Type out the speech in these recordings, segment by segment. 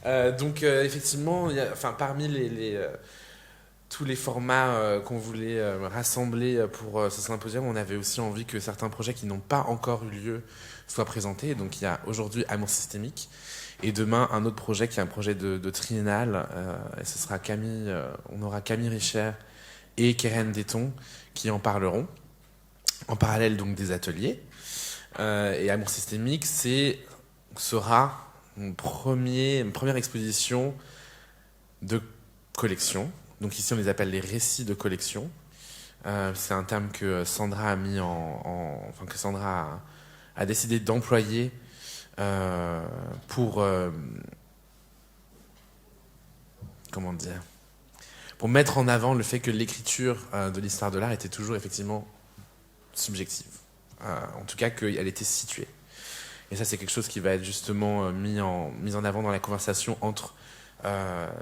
Effectivement, parmi tous les formats qu'on voulait rassembler pour ce symposium, on avait aussi envie que certains projets qui n'ont pas encore eu lieu soient présentés. Donc il y a aujourd'hui Amour systémique et demain un autre projet qui est un projet de triennale. Et ce sera on aura Camille Richer et Keren Déton qui en parleront. En parallèle donc des ateliers. Et Amour systémique sera une première exposition de collection. Donc ici on les appelle les récits de collection. C'est un terme que Sandra a que Sandra a décidé d'employer pour comment dire, pour mettre en avant le fait que l'écriture de l'histoire de l'art était toujours effectivement subjective. En tout cas qu'elle était située. Et ça c'est quelque chose qui va être justement mis en avant dans la conversation entre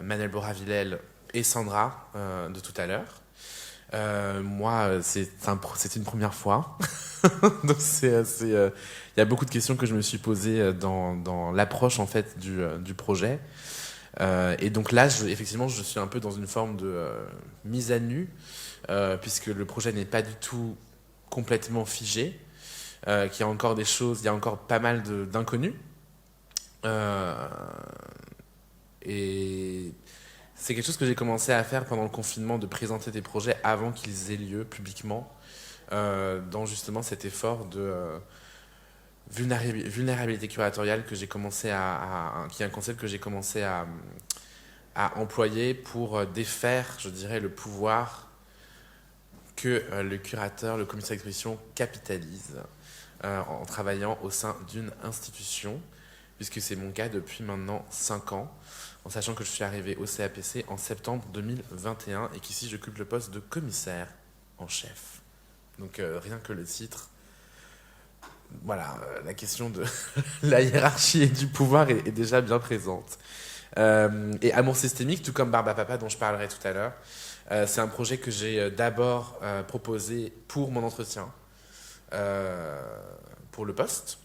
Manel Bora-Villel et Sandra de tout à l'heure. Moi, c'était une première fois. Donc il y a beaucoup de questions que je me suis posées dans l'approche en fait du projet. Et donc là, effectivement, je suis un peu dans une forme de mise à nu, puisque le projet n'est pas du tout complètement figé, qu'il y a encore des choses, il y a encore pas mal d'inconnus. Et c'est quelque chose que j'ai commencé à faire pendant le confinement, de présenter des projets avant qu'ils aient lieu publiquement, dans justement cet effort de vulnérabilité curatoriale que j'ai commencé qui est un concept que j'ai commencé à employer pour défaire, je dirais, le pouvoir que le curateur, le commissaire d'exposition capitalise en travaillant au sein d'une institution, puisque c'est mon cas depuis maintenant 5 ans, en sachant que je suis arrivé au CAPC en septembre 2021 et qu'ici j'occupe le poste de commissaire en chef. Donc rien que le titre, voilà, la question de la hiérarchie et du pouvoir est déjà bien présente. Et Amour systémique, tout comme Barba Papa dont je parlerai tout à l'heure, c'est un projet que j'ai d'abord proposé pour mon entretien pour le poste,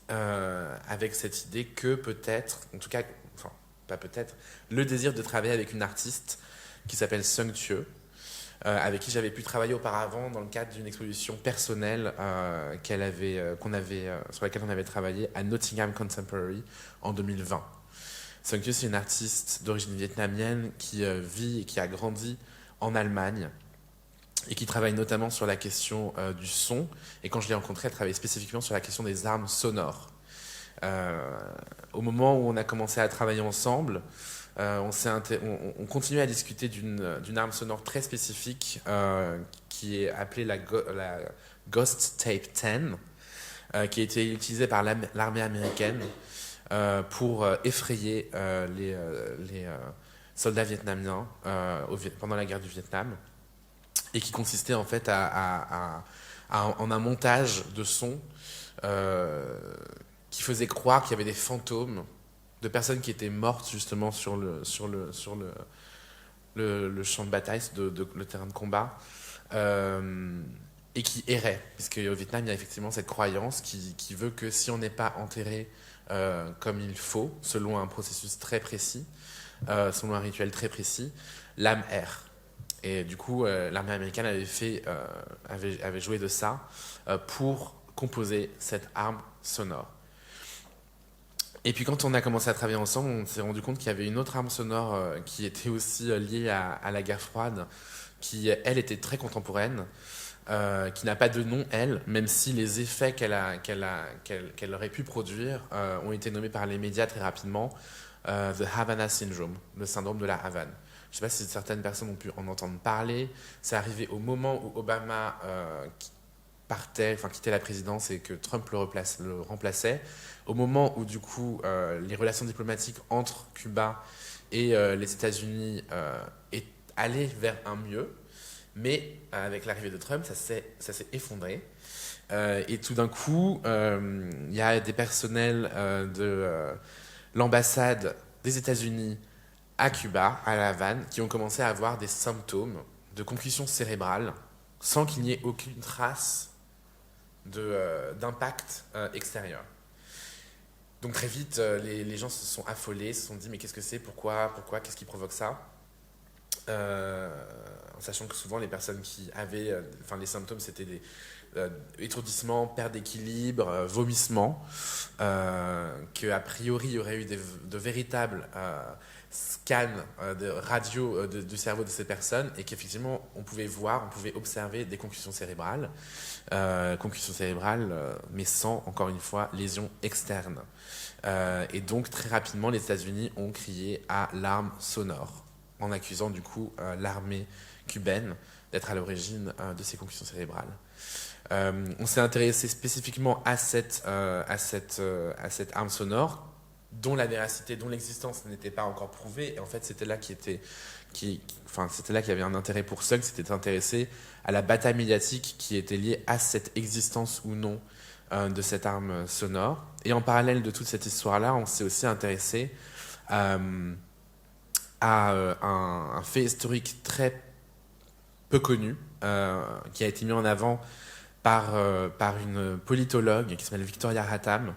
avec cette idée que peut-être, en tout cas, enfin pas peut-être, le désir de travailler avec une artiste qui s'appelle Sung Thieu, avec qui j'avais pu travailler auparavant dans le cadre d'une exposition personnelle sur laquelle on avait travaillé à Nottingham Contemporary en 2020. Sung Thieu, c'est une artiste d'origine vietnamienne qui vit et qui a grandi en Allemagne et qui travaille notamment sur la question du son. Et quand je l'ai rencontrée, elle travaillait spécifiquement sur la question des armes sonores. Au moment où on a commencé à travailler ensemble, on continuait à discuter d'une arme sonore très spécifique qui est appelée la Ghost Tape 10, qui a été utilisée par l'armée américaine pour effrayer les soldats vietnamiens pendant la guerre du Vietnam, et qui consistait en fait en un montage de son qui faisait croire qu'il y avait des fantômes de personnes qui étaient mortes justement sur le champ de bataille, le terrain de combat, et qui erraient. Puisque au Vietnam, il y a effectivement cette croyance qui veut que si on n'est pas enterré comme il faut, selon un processus très précis, selon un rituel très précis, l'âme erre. Et du coup, l'armée américaine avait joué de ça pour composer cette arme sonore. Et puis quand on a commencé à travailler ensemble, on s'est rendu compte qu'il y avait une autre arme sonore qui était aussi liée à la guerre froide, qui, elle, était très contemporaine, qui n'a pas de nom, elle, même si les effets qu'elle aurait pu produire ont été nommés par les médias très rapidement, The Havana Syndrome, le syndrome de la Havane. Je ne sais pas si certaines personnes ont pu en entendre parler. C'est arrivé au moment où Obama quittait la présidence et que Trump le remplaçait. Au moment où, du coup, les relations diplomatiques entre Cuba et les États-Unis allaient vers un mieux. Mais avec l'arrivée de Trump, ça s'est effondré. Et tout d'un coup, il y a des personnels de l'ambassade des États-Unis à Cuba, à La Havane, qui ont commencé à avoir des symptômes de concussion cérébrale sans qu'il n'y ait aucune trace d'impact extérieur. Donc très vite, les gens se sont affolés, se sont dit mais qu'est-ce que c'est, pourquoi, qu'est-ce qui provoque ça? En sachant que souvent les personnes qui avaient, enfin les symptômes c'était des étourdissements, perte d'équilibre, vomissements, que a priori il y aurait eu de véritables scans de radio du cerveau de ces personnes et qu'effectivement on pouvait observer des concussions cérébrales, mais sans encore une fois lésions externes. Et donc très rapidement les États-Unis ont crié à l'arme sonore en accusant du coup l'armée cubaine d'être à l'origine de ces concussions cérébrales. On s'est intéressé spécifiquement à cette arme sonore dont la véracité, dont l'existence n'était pas encore prouvée. Et en fait, c'était là c'était là qu'il y avait un intérêt pour Sugg, c'était d'intéressé à la bataille médiatique qui était liée à cette existence ou non de cette arme sonore. Et en parallèle de toute cette histoire-là, on s'est aussi intéressé à un fait historique très peu connu, qui a été mis en avant par une politologue qui s'appelle Victoria Hatam,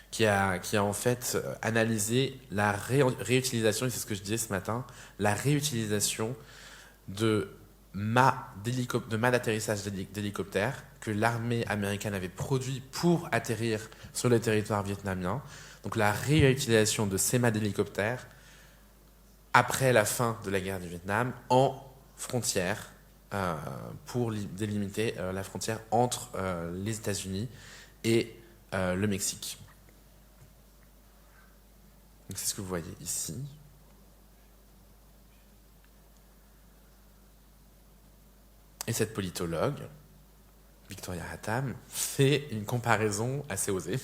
qui a en fait analysé la réutilisation, et c'est ce que je disais ce matin, la réutilisation de mâts d'atterrissage d'hélicoptères que l'armée américaine avait produit pour atterrir sur le territoire vietnamien. Donc la réutilisation de ces mâts d'hélicoptères après la fin de la guerre du Vietnam en frontière pour délimiter la frontière entre les États-Unis et le Mexique. Donc c'est ce que vous voyez ici. Et cette politologue, Victoria Hatam, fait une comparaison assez osée,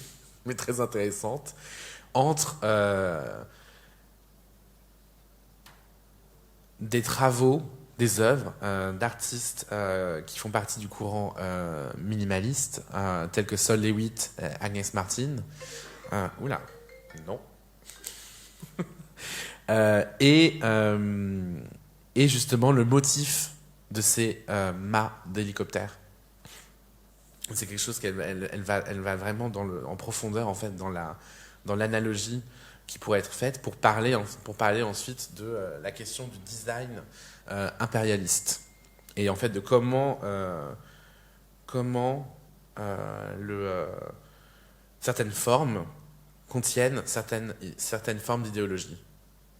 mais très intéressante, entre des travaux, des œuvres d'artistes qui font partie du courant minimaliste, tels que Sol Lewitt, Agnes Martin. Oula, non. Et justement le motif de ces mâts d'hélicoptères. C'est quelque chose qu'elle va vraiment en profondeur en fait dans l'analogie qui pourrait être faite pour parler ensuite de la question du design impérialiste et en fait de comment certaines formes contiennent certaines formes d'idéologie.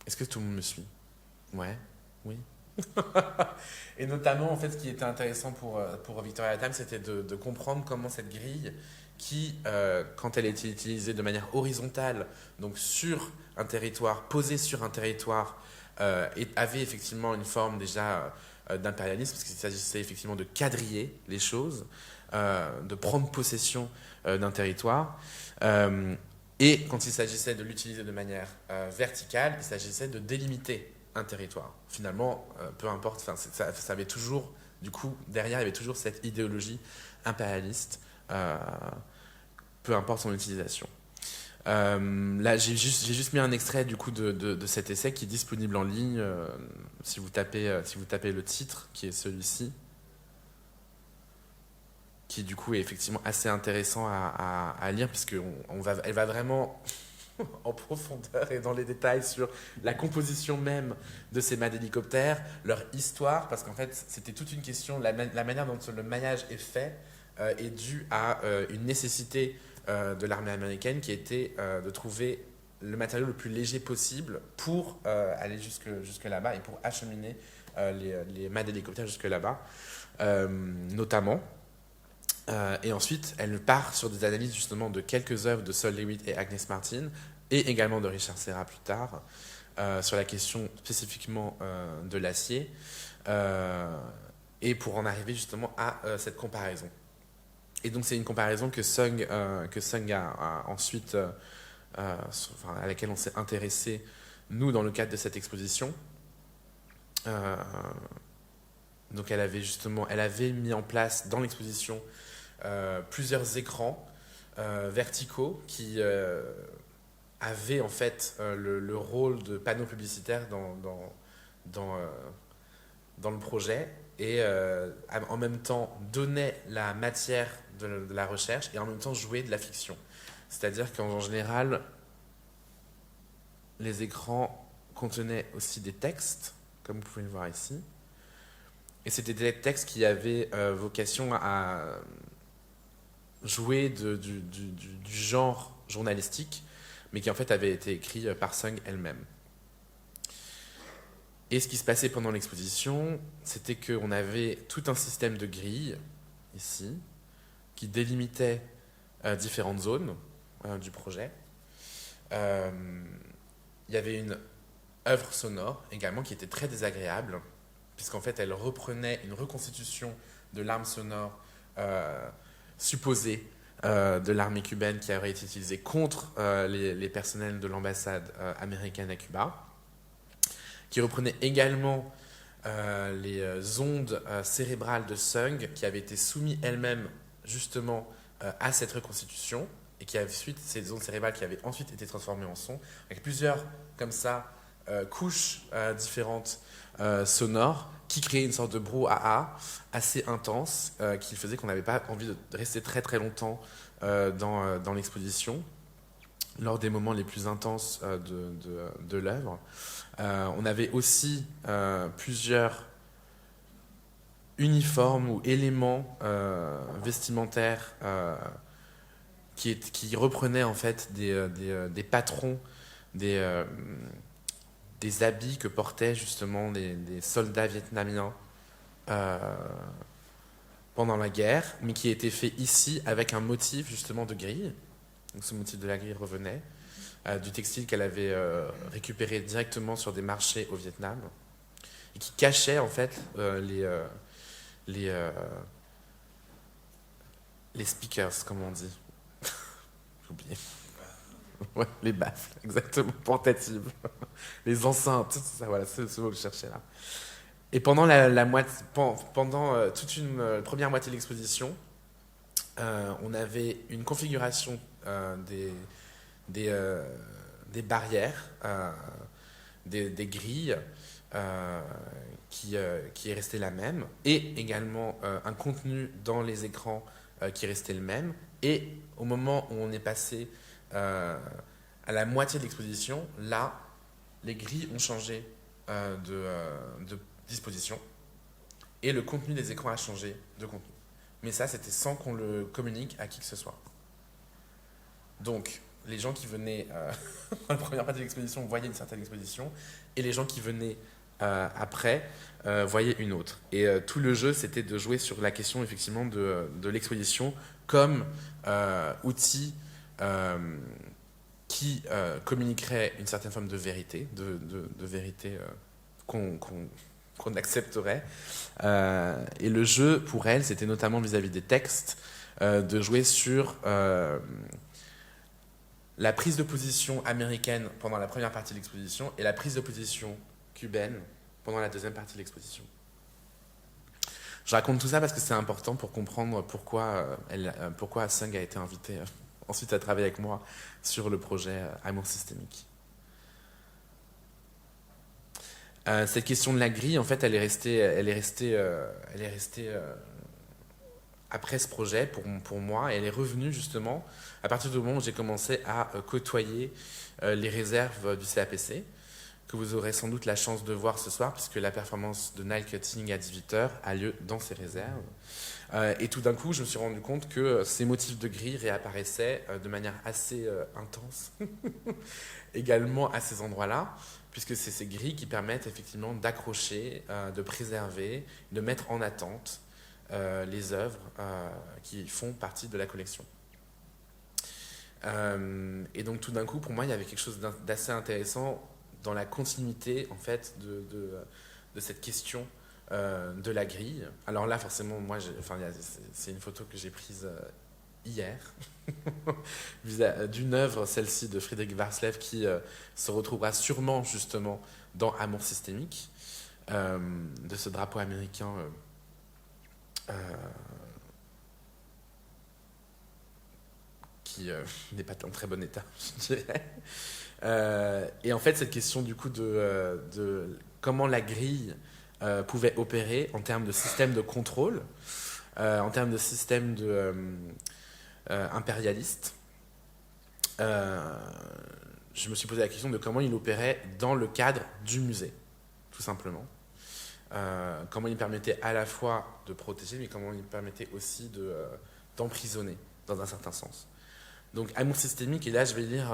Est-ce que tout le monde me suit? Ouais, oui. Et notamment, en fait, ce qui était intéressant pour Victoria Hatam, c'était de comprendre comment cette grille, qui, quand elle était utilisée de manière horizontale, donc sur un territoire, posée sur un territoire, avait effectivement une forme déjà d'impérialisme, parce qu'il s'agissait effectivement de quadriller les choses, de prendre possession d'un territoire. Et quand il s'agissait de l'utiliser de manière verticale, il s'agissait de délimiter un territoire. Finalement, peu importe, ça avait toujours, du coup, derrière, il y avait toujours cette idéologie impérialiste, peu importe son utilisation. Là, j'ai juste mis un extrait du coup de cet essai qui est disponible en ligne. Si vous tapez le titre, qui est celui-ci, qui du coup est effectivement assez intéressant à lire, puisque elle va vraiment en profondeur et dans les détails sur la composition même de ces mâts d'hélicoptères, leur histoire, parce qu'en fait c'était toute une question, la manière dont le maillage est fait est due à une nécessité de l'armée américaine qui était de trouver le matériau le plus léger possible pour aller jusque là-bas et pour acheminer les mâts d'hélicoptères jusque là-bas, notamment. Et ensuite, elle part sur des analyses justement de quelques œuvres de Sol Lewitt et Agnes Martin, et également de Richard Serra plus tard, sur la question spécifiquement de l'acier, et pour en arriver justement à cette comparaison. Et donc c'est une comparaison que Sung a ensuite, à laquelle on s'est intéressé, nous, dans le cadre de cette exposition. Donc elle avait mis en place dans l'exposition plusieurs écrans verticaux qui avaient en fait le rôle de panneaux publicitaires dans le projet et en même temps donnaient la matière de la recherche et en même temps jouaient de la fiction. C'est-à-dire qu'en général, les écrans contenaient aussi des textes, comme vous pouvez le voir ici. Et c'était des textes qui avaient vocation à jouer du genre journalistique, mais qui en fait avaient été écrits par Sung elle-même. Et ce qui se passait pendant l'exposition, c'était qu'on avait tout un système de grilles, ici, qui délimitait différentes zones du projet. Il y avait une œuvre sonore également qui était très désagréable, puisqu'en fait elle reprenait une reconstitution de l'arme sonore supposée de l'armée cubaine qui aurait été utilisée contre les personnels de l'ambassade américaine à Cuba, qui reprenait également les ondes cérébrales de Sung qui avaient été soumises elles-mêmes justement à cette reconstitution et qui ensuite, ces ondes cérébrales qui avaient ensuite été transformées en son, avec plusieurs comme ça couches différentes sonores qui créaient une sorte de brouhaha assez intense qui faisait qu'on n'avait pas envie de rester très très longtemps dans l'exposition lors des moments les plus intenses de l'œuvre. On avait aussi plusieurs uniformes ou éléments vestimentaires qui reprenaient en fait des patrons, des habits que portaient justement des soldats vietnamiens pendant la guerre, mais qui étaient faits ici avec un motif justement de grille. Donc ce motif de la grille revenait du textile qu'elle avait récupéré directement sur des marchés au Vietnam et qui cachait en fait les speakers, comme on dit. J'ai oublié. Ouais, les baffles, exactement, portatives. Les enceintes, tout ça, voilà, c'est ce mot que je cherchais là. Et pendant toute une première moitié de l'exposition, on avait une configuration des barrières, des grilles qui est resté la même, et également un contenu dans les écrans qui est resté le même. Et au moment où on est passé à la moitié de l'exposition, là, les grilles ont changé de disposition et le contenu des écrans a changé de contenu. Mais ça, c'était sans qu'on le communique à qui que ce soit. Donc, les gens qui venaient dans la première partie de l'exposition voyaient une certaine exposition et les gens qui venaient après voyaient une autre. Et tout le jeu, c'était de jouer sur la question effectivement de l'exposition comme outil qui communiquerait une certaine forme de vérité, de vérité qu'on accepterait. Et le jeu, pour elle, c'était notamment vis-à-vis des textes, de jouer sur la prise de position américaine pendant la première partie de l'exposition et la prise de position cubaine pendant la deuxième partie de l'exposition. Je raconte tout ça parce que c'est important pour comprendre pourquoi Sung a été invitée ensuite à travailler avec moi sur le projet Amour systémique. Cette question de la grille, en fait, elle est restée après ce projet pour moi, et elle est revenue justement à partir du moment où j'ai commencé à côtoyer les réserves du CAPC, que vous aurez sans doute la chance de voir ce soir, puisque la performance de Nile Cutting à 18h a lieu dans ces réserves. Et tout d'un coup, je me suis rendu compte que ces motifs de grille réapparaissaient de manière assez intense, également à ces endroits-là, puisque c'est ces grilles qui permettent effectivement d'accrocher, de préserver, de mettre en attente les œuvres qui font partie de la collection. Et donc tout d'un coup, pour moi, il y avait quelque chose d'assez intéressant dans la continuité en fait de cette question de la grille. Alors là, forcément, moi, c'est une photo que j'ai prise hier d'une œuvre, celle-ci de Frédéric Warslev, qui se retrouvera sûrement justement dans Amour systémique, de ce drapeau américain qui n'est pas en très bon état, je dirais. Et en fait, cette question du coup de comment la grille pouvait opérer en termes de système de contrôle, en termes de système impérialiste, je me suis posé la question de comment il opérait dans le cadre du musée, tout simplement. Comment il permettait à la fois de protéger, mais comment il permettait aussi d'emprisonner, dans un certain sens. Donc, Amour systémique, et là, je vais lire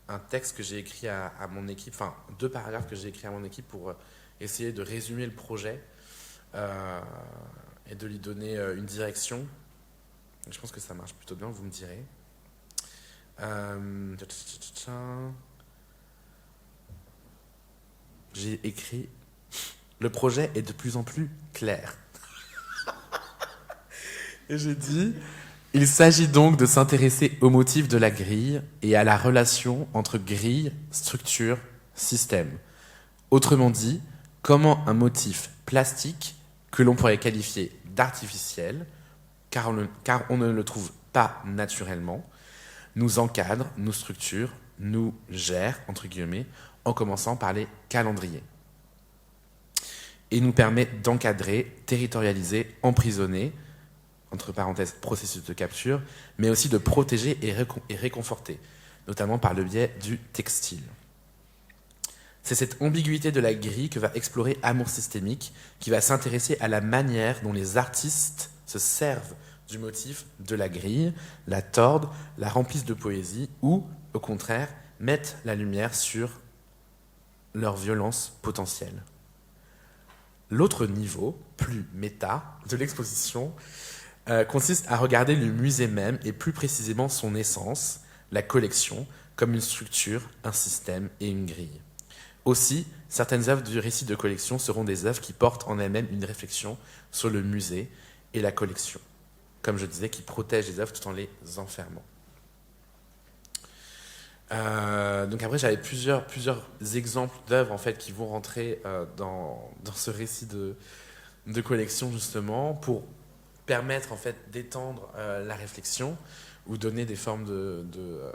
un texte que j'ai écrit à mon équipe, enfin, 2 paragraphes que j'ai écrits à mon équipe pour essayer de résumer le projet et de lui donner une direction. Je pense que ça marche plutôt bien, vous me direz. J'ai écrit: le projet est de plus en plus clair. Et j'ai dit: il s'agit donc de s'intéresser au motif de la grille et à la relation entre grille, structure, système. Autrement dit, comment un motif plastique, que l'on pourrait qualifier d'artificiel, car on ne le trouve pas naturellement, nous encadre, nous structure, nous gère, entre guillemets, en commençant par les calendriers. Et nous permet d'encadrer, territorialiser, emprisonner, entre parenthèses, processus de capture, mais aussi de protéger et réconforter, notamment par le biais du textile. C'est cette ambiguïté de la grille que va explorer Amour systémique, qui va s'intéresser à la manière dont les artistes se servent du motif de la grille, la tordent, la remplissent de poésie ou, au contraire, mettent la lumière sur leur violence potentielle. L'autre niveau, plus méta, de l'exposition consiste à regarder le musée même et plus précisément son essence, la collection, comme une structure, un système et une grille. Aussi, certaines œuvres du récit de collection seront des œuvres qui portent en elles-mêmes une réflexion sur le musée et la collection, comme je disais, qui protègent les œuvres tout en les enfermant. Donc après, j'avais plusieurs exemples d'œuvres en fait qui vont rentrer dans ce récit de collection justement pour permettre en fait d'étendre la réflexion ou donner des formes de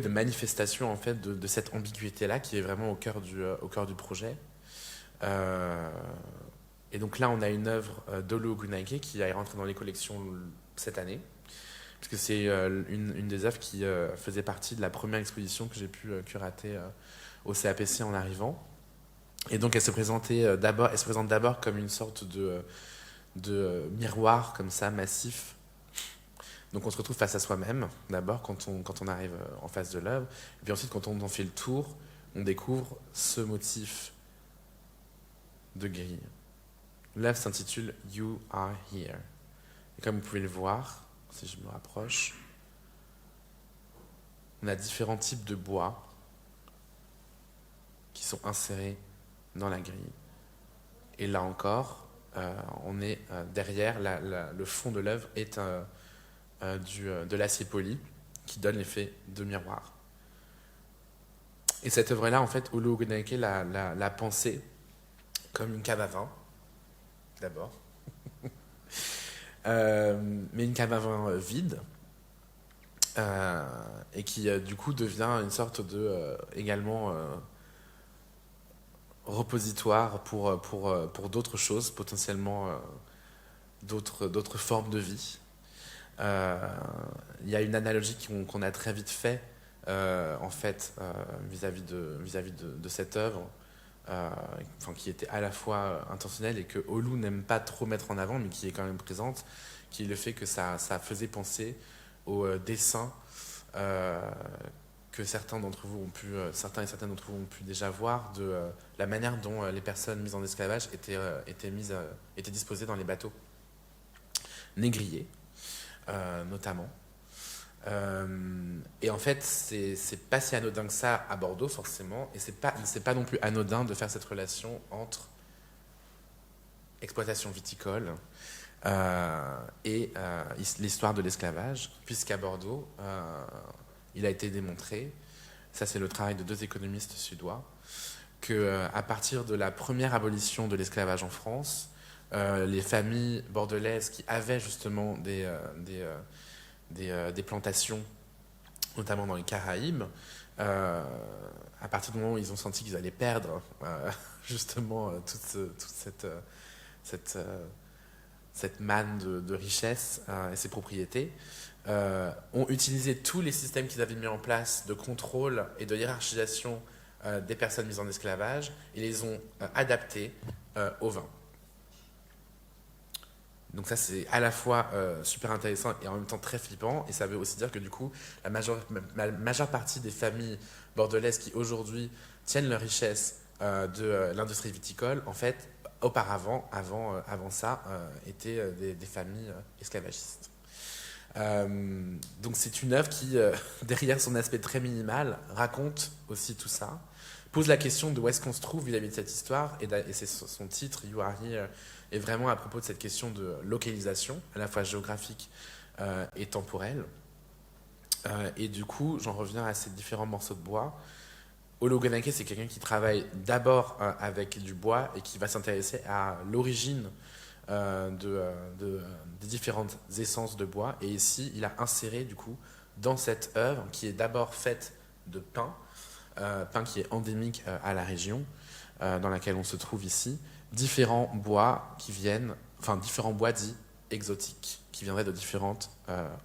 manifestation en fait de cette ambiguïté là qui est vraiment au cœur du projet. Et donc là, on a une œuvre d'Olu Ogunage qui est rentrée dans les collections cette année, parce que c'est une des œuvres qui faisait partie de la première exposition que j'ai pu curater au CAPC en arrivant. Et donc elle se présente d'abord comme une sorte de miroir comme ça, massif. Donc on se retrouve face à soi-même, d'abord, quand on arrive en face de l'œuvre. Et puis ensuite, quand on en fait le tour, on découvre ce motif de grille. L'œuvre s'intitule You Are Here. Et comme vous pouvez le voir, si je me rapproche, on a différents types de bois qui sont insérés dans la grille. Et là encore, on est derrière, le fond de l'œuvre est de l'acier poli qui donne l'effet de miroir. Et cette œuvre-là, en fait, Olu Ogunage l'a pensée comme une cave à vin, d'abord. Mais une cave à vin vide, et qui du coup devient une sorte de également repositoire pour d'autres choses, potentiellement d'autres formes de vie. Il y a une analogie qu'on a très vite fait en fait vis-à-vis de cette œuvre, qui était à la fois intentionnelle et que Olu n'aime pas trop mettre en avant, mais qui est quand même présente, qui est le fait que ça faisait penser au dessin que certains et certaines d'entre vous ont pu déjà voir de la manière dont les personnes mises en esclavage étaient disposées dans les bateaux négriers, notamment. Et en fait, c'est pas si anodin que ça à Bordeaux, forcément, et c'est pas non plus anodin de faire cette relation entre exploitation viticole et l'histoire de l'esclavage, puisqu'à Bordeaux, il a été démontré, ça c'est le travail de 2 économistes suédois, qu'à partir de la première abolition de l'esclavage en France, les familles bordelaises qui avaient justement des plantations, notamment dans les Caraïbes, à partir du moment où ils ont senti qu'ils allaient perdre justement toute cette manne de richesse et ses propriétés, ont utilisé tous les systèmes qu'ils avaient mis en place de contrôle et de hiérarchisation des personnes mises en esclavage et les ont adaptés au vin. Donc ça, c'est à la fois super intéressant et en même temps très flippant. Et ça veut aussi dire que du coup, la majeure partie des familles bordelaises qui aujourd'hui tiennent leur richesse de l'industrie viticole, en fait, auparavant, avant ça, étaient des familles esclavagistes. Donc c'est une œuvre qui, derrière son aspect très minimal, raconte aussi tout ça, pose la question de où est-ce qu'on se trouve vis-à-vis de cette histoire, et c'est son titre, You Are Here, est vraiment à propos de cette question de localisation, à la fois géographique et temporelle. Et du coup, j'en reviens à ces différents morceaux de bois. Olo Guenake, c'est quelqu'un qui travaille d'abord avec du bois et qui va s'intéresser à l'origine des différentes essences de bois. Et ici, il a inséré du coup dans cette œuvre qui est d'abord faite de pin qui est endémique à la région dans laquelle on se trouve ici, différents bois différents bois dits exotiques qui viendraient de différentes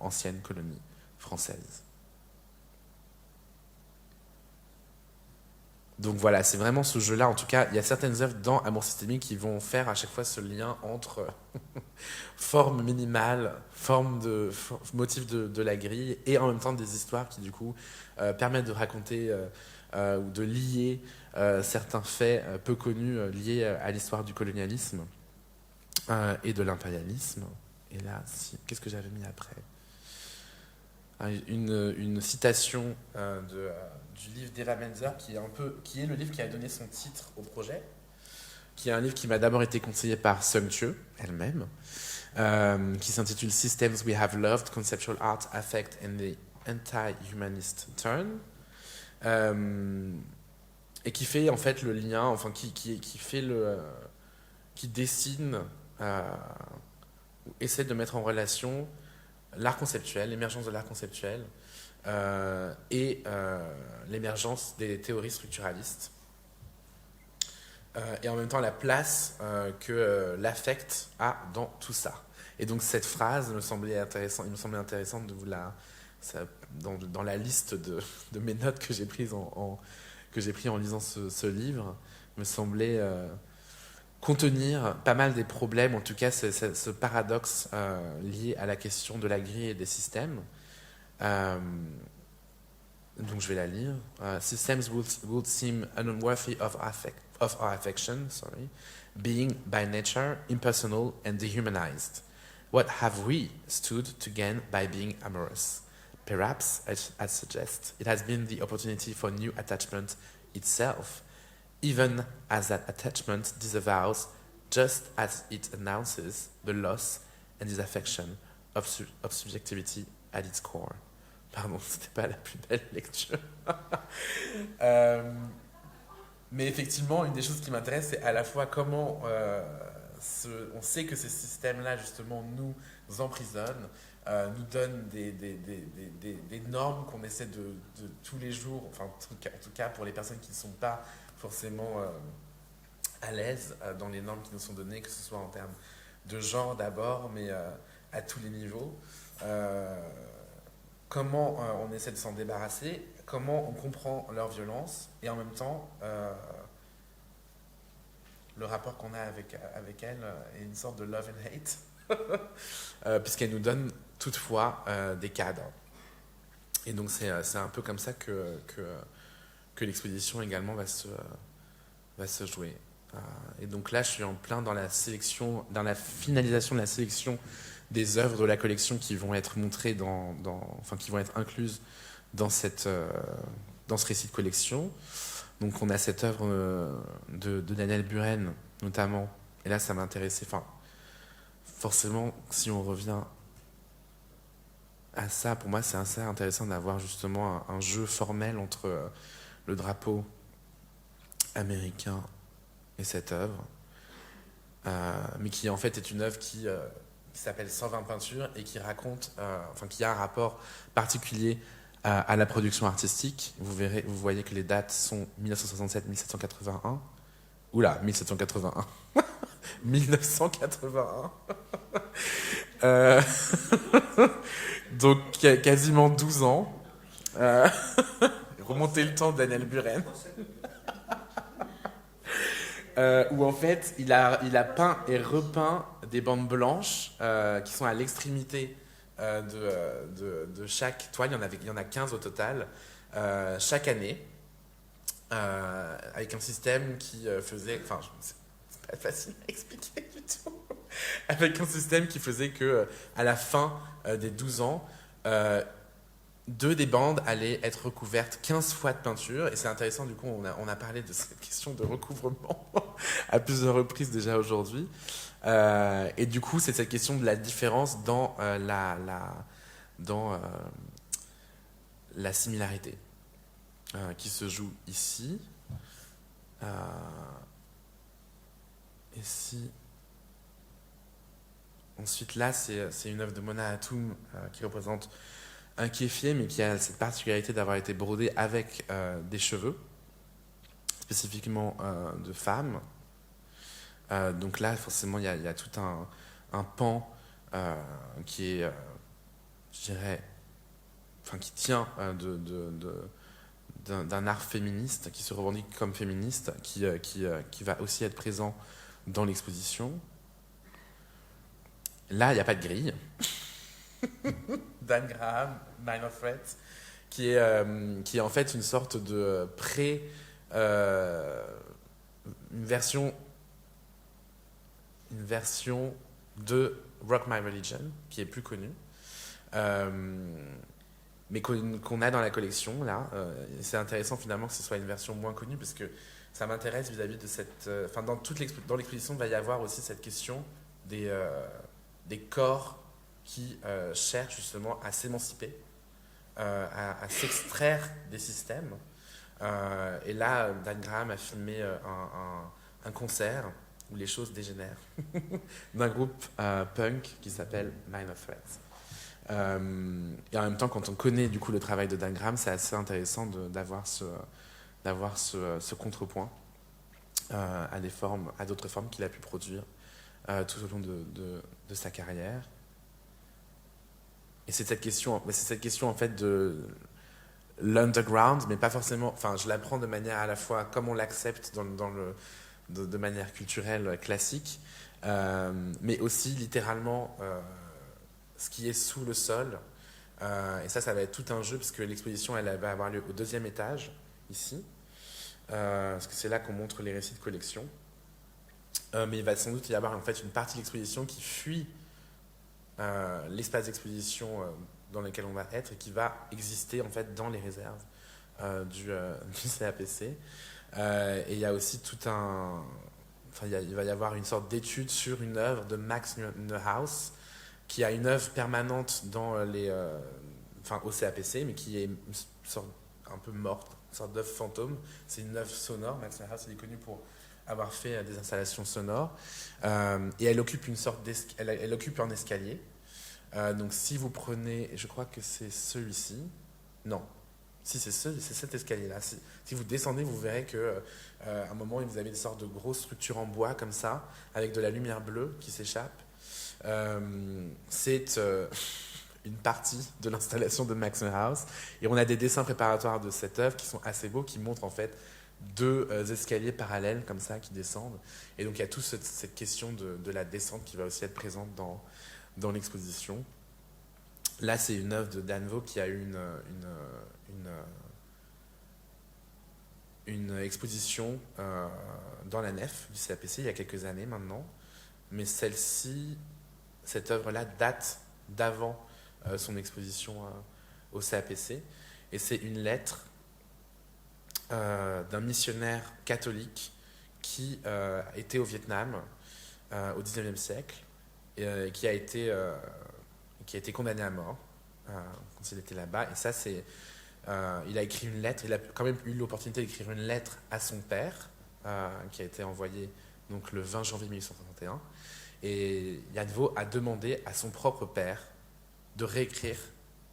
anciennes colonies françaises. Donc voilà, c'est vraiment ce jeu-là. En tout cas, il y a certaines œuvres dans Amour systémique qui vont faire à chaque fois ce lien entre forme minimale, motif de la grille, et en même temps des histoires qui du coup permettent de raconter ou de lier certains faits peu connus liés à l'histoire du colonialisme et de l'impérialisme. Et là, qu'est-ce que j'avais mis après ? Une citation du livre d'Eva Menzer qui est le livre qui a donné son titre au projet, qui est un livre qui m'a d'abord été conseillé par Sung Tue elle-même, qui s'intitule Systems We Have Loved, Conceptual Art, Affect and the Anti-Humanist Turn, et qui fait en fait le lien, enfin qui dessine ou essaie de mettre en relation l'art conceptuel, l'émergence de l'art conceptuel et l'émergence des théories structuralistes. Et en même temps la place que l'affect a dans tout ça. Et donc cette phrase il me semblait intéressant de vous dans la liste de mes notes que j'ai prises que j'ai pris en lisant ce livre, me semblait contenir pas mal des problèmes, en tout cas ce paradoxe lié à la question de la grille et des systèmes. Donc je vais la lire. Systems would seem unworthy of our affection, being by nature impersonal and dehumanized. What have we stood to gain by being amorous? Perhaps, I suggest, it has been the opportunity for new attachment itself, even as that attachment disavows, just as it announces, the loss and disaffection of subjectivity at its core. Pardon, c'était pas la plus belle lecture. Mais effectivement, une des choses qui m'intéresse, c'est à la fois comment on sait que ces systèmes-là, justement, nous emprisonnent, nous donnent des normes qu'on essaie de tous les jours, enfin, en tout cas pour les personnes qui ne sont pas forcément à l'aise dans les normes qui nous sont données, que ce soit en termes de genre d'abord, mais à tous les niveaux. Comment on essaie de s'en débarrasser, comment on comprend leur violence, et en même temps, le rapport qu'on a avec elles est une sorte de love and hate, puisqu'elle nous donne toutefois des cadres. Et donc c'est un peu comme ça que l'exposition également va se jouer. Et donc là, je suis en plein dans la finalisation de la sélection des œuvres de la collection qui vont être montrées qui vont être incluses dans ce récit de collection. Donc on a cette œuvre de Daniel Buren notamment, et là ça m'a intéressé. Enfin, forcément, si on revient à ça, pour moi c'est assez intéressant d'avoir justement un jeu formel entre le drapeau américain et cette œuvre, mais qui en fait est une œuvre qui s'appelle 120 peintures et qui raconte, qui a un rapport particulier à la production artistique. Vous voyez que les dates sont 1967-1781. Oula, 1781. 1981. Euh, donc quasiment 12 ans. Euh, remonter le temps de Daniel Buren. Où en fait il a peint et repeint des bandes blanches qui sont à l'extrémité de chaque toile. Il y en a 15 au total, chaque année, avec un système qui faisait. Enfin, c'est pas facile à expliquer du tout. Avec un système qui faisait que à la fin des 12 ans, deux des bandes allaient être recouvertes 15 fois de peinture. Et c'est intéressant, du coup, on a parlé de cette question de recouvrement à plusieurs reprises déjà aujourd'hui. Et du coup, c'est cette question de la différence dans la similarité qui se joue ici. Et si... Ensuite, là, c'est une œuvre de Mona Hatoum qui représente un kéfier, mais qui a cette particularité d'avoir été brodé avec des cheveux, spécifiquement de femmes. Donc là, forcément, il y a tout un pan qui est, je dirais, enfin, qui tient d'un art féministe, qui se revendique comme féministe, qui va aussi être présent dans l'exposition. Là, il n'y a pas de grille. Dan Graham, Minor Threat, qui est en fait une sorte de une version de Rock My Religion, qui est plus connue, mais qu'on a dans la collection, là. C'est intéressant finalement que ce soit une version moins connue, parce que ça m'intéresse vis-à-vis de cette... Enfin, dans l'exposition, il va y avoir aussi cette question des corps qui cherchent justement à s'émanciper, à s'extraire des systèmes. Et là, Dan Graham a filmé un concert où les choses dégénèrent d'un groupe punk qui s'appelle Minor Threat. Et en même temps, quand on connaît du coup le travail de Dan Graham, c'est assez intéressant d'avoir ce contrepoint à d'autres formes qu'il a pu produire tout au long de sa carrière. Et c'est cette question en fait de l'underground, mais pas forcément. Enfin, je l'apprends de manière à la fois comme on l'accepte de manière culturelle classique, mais aussi littéralement ce qui est sous le sol. Et ça va être tout un jeu, parce que l'exposition elle va avoir lieu au 2e étage ici, parce que c'est là qu'on montre les récits de collection. Mais il va sans doute y avoir en fait une partie de l'exposition qui fuit l'espace d'exposition dans lequel on va être, et qui va exister en fait dans les réserves du CAPC. Et il y a aussi tout un... Enfin, il va y avoir une sorte d'étude sur une œuvre de Max Neuhaus, qui a une œuvre permanente au CAPC, mais qui est une sorte un peu morte, une sorte d'œuvre fantôme. C'est une œuvre sonore. Max Neuhaus, il est connu pour avoir fait des installations sonores. Et elle occupe elle occupe un escalier. Donc si vous prenez, je crois que c'est celui-ci, non, si c'est cet escalier-là, si vous descendez, vous verrez que à un moment vous avez une sorte de grosse structure en bois comme ça, avec de la lumière bleue qui s'échappe. C'est une partie de l'installation de Max Neuhaus, et on a des dessins préparatoires de cette œuvre qui sont assez beaux, qui montrent en fait deux escaliers parallèles comme ça qui descendent. Et donc il y a toute cette question de la descente qui va aussi être présente dans l'exposition. Là, c'est une œuvre de Danvo qui a eu une exposition dans la nef du CAPC il y a quelques années maintenant. Mais cette œuvre-là date d'avant son exposition au CAPC. Et c'est une lettre d'un missionnaire catholique qui était au Vietnam au XIXe siècle, et qui a été condamné à mort quand il était là-bas. Et ça, il a écrit une lettre. Il a quand même eu l'opportunité d'écrire une lettre à son père, qui a été envoyée donc le 20 janvier 1861. Et Danvo a demandé à son propre père de réécrire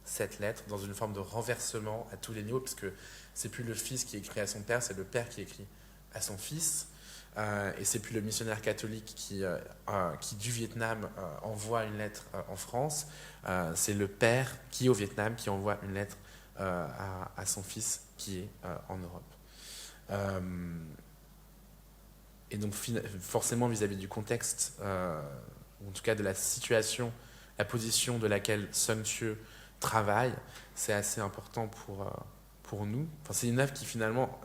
cette lettre dans une forme de renversement à tous les niveaux, puisque c'est plus le fils qui écrit à son père, c'est le père qui écrit à son fils. et c'est puis le missionnaire catholique qui du Vietnam envoie une lettre en France. C'est le père qui est au Vietnam qui envoie une lettre à son fils qui est en Europe. Et donc forcément vis-à-vis du contexte, ou en tout cas de la situation, la position de laquelle Sun Tzu travaille, c'est assez important pour nous. Enfin, c'est une œuvre qui finalement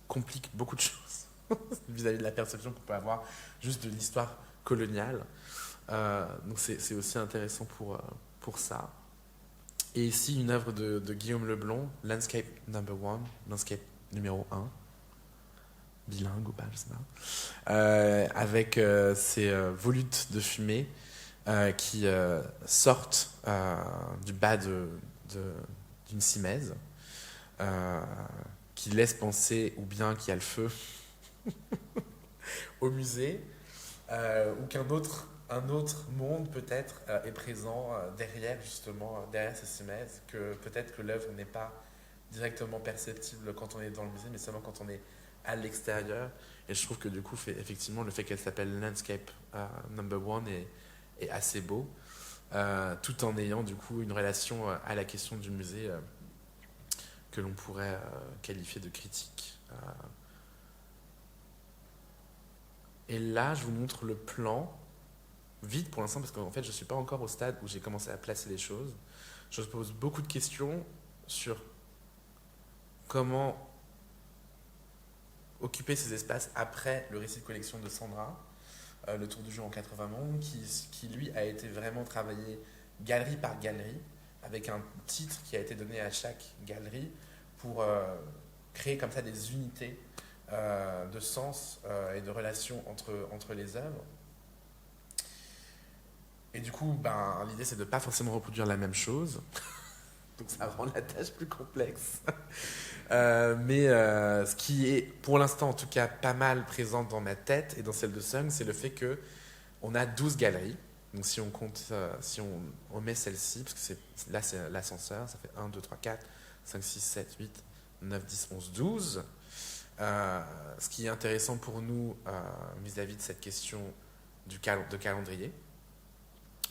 complique beaucoup de choses vis-à-vis de la perception qu'on peut avoir juste de l'histoire coloniale. Donc c'est aussi intéressant pour ça. Et ici, une œuvre de Guillaume Leblond, Landscape Number One, Landscape numéro 1, bilingue ou pas, je sais pas, avec ces volutes de fumée qui sortent du bas d'une simèse, qui laisse penser ou bien qu'il y a le feu au musée, ou un autre monde peut-être est présent derrière justement, derrière ces simèses, que peut-être que l'œuvre n'est pas directement perceptible quand on est dans le musée, mais seulement quand on est à l'extérieur. Et je trouve que du coup, effectivement, le fait qu'elle s'appelle Landscape Number One est assez beau, tout en ayant du coup une relation à la question du musée que l'on pourrait qualifier de critique. Et là, je vous montre le plan, vite pour l'instant, parce qu'en fait, je ne suis pas encore au stade où j'ai commencé à placer les choses. Je pose beaucoup de questions sur comment occuper ces espaces après le récit de collection de Sandra, le Tour du jeu en 80 mondes, qui lui a été vraiment travaillé galerie par galerie, avec un titre qui a été donné à chaque galerie pour créer comme ça des unités de sens et de relations entre les œuvres. Et du coup, l'idée c'est de ne pas forcément reproduire la même chose. Donc ça rend la tâche plus complexe. Mais ce qui est, pour l'instant en tout cas, pas mal présent dans ma tête et dans celle de Sun, c'est le fait qu'on a 12 galeries. Donc si on compte, si on met celle-ci, parce que là c'est l'ascenseur, ça fait 1, 2, 3, 4, 5, 6, 7, 8, 9, 10, 11, 12. Ce qui est intéressant pour nous vis-à-vis de cette question de calendrier,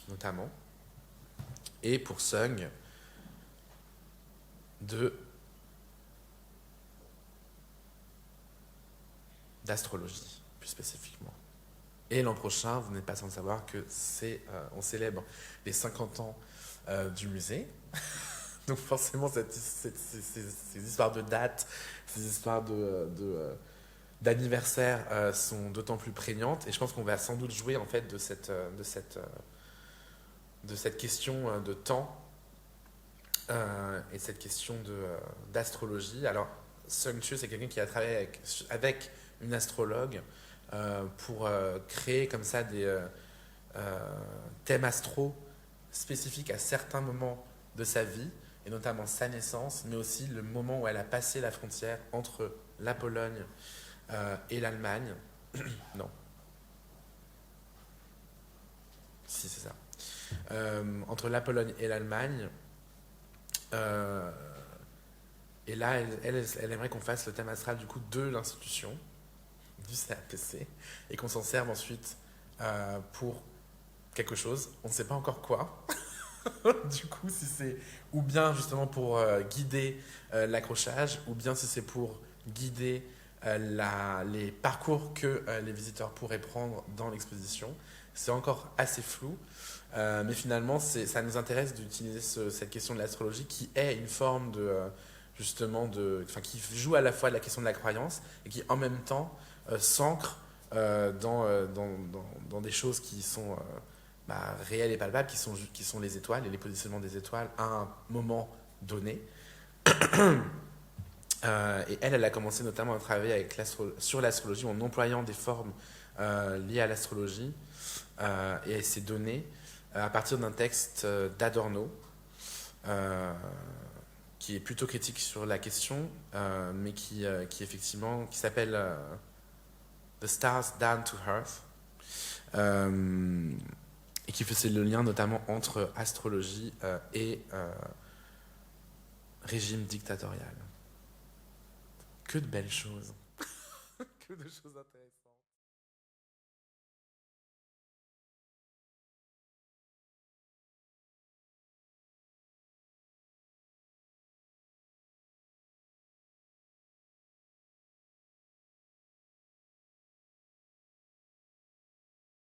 notamment, et pour Sung, d'astrologie, plus spécifiquement. Et l'an prochain, vous n'êtes pas sans savoir que on célèbre les 50 ans du musée. Donc forcément, ces histoires de dates, ces histoires d'anniversaire sont d'autant plus prégnantes. Et je pense qu'on va sans doute jouer en fait de cette question de temps et cette question d'astrologie. Alors, Sun Tzu, c'est quelqu'un qui a travaillé avec une astrologue pour créer comme ça des thèmes astraux spécifiques à certains moments de sa vie, et notamment sa naissance, mais aussi le moment où elle a passé la frontière entre la Pologne et l'Allemagne. Non. Si, c'est ça. Entre la Pologne et l'Allemagne. Et là, elle aimerait qu'on fasse le thème astral du coup de l'institution, du CAPC, et qu'on s'en serve ensuite pour quelque chose. On ne sait pas encore quoi. Du coup, si c'est ou bien justement pour guider l'accrochage, ou bien si c'est pour guider les parcours que les visiteurs pourraient prendre dans l'exposition. C'est encore assez flou, mais finalement, ça nous intéresse d'utiliser cette question de l'astrologie qui est une forme qui joue à la fois la question de la croyance et qui en même temps s'ancre dans des choses qui sont réelles et palpables, qui sont les étoiles et les positionnements des étoiles à un moment donné. Et elle a commencé notamment à travailler sur l'astrologie en employant des formes liées à l'astrologie et elle s'est donnée à partir d'un texte d'Adorno qui est plutôt critique sur la question, mais qui s'appelle The Stars Down to Earth, et qui faisait le lien notamment entre astrologie et régime dictatorial. Que de belles choses. Que de choses intéressantes.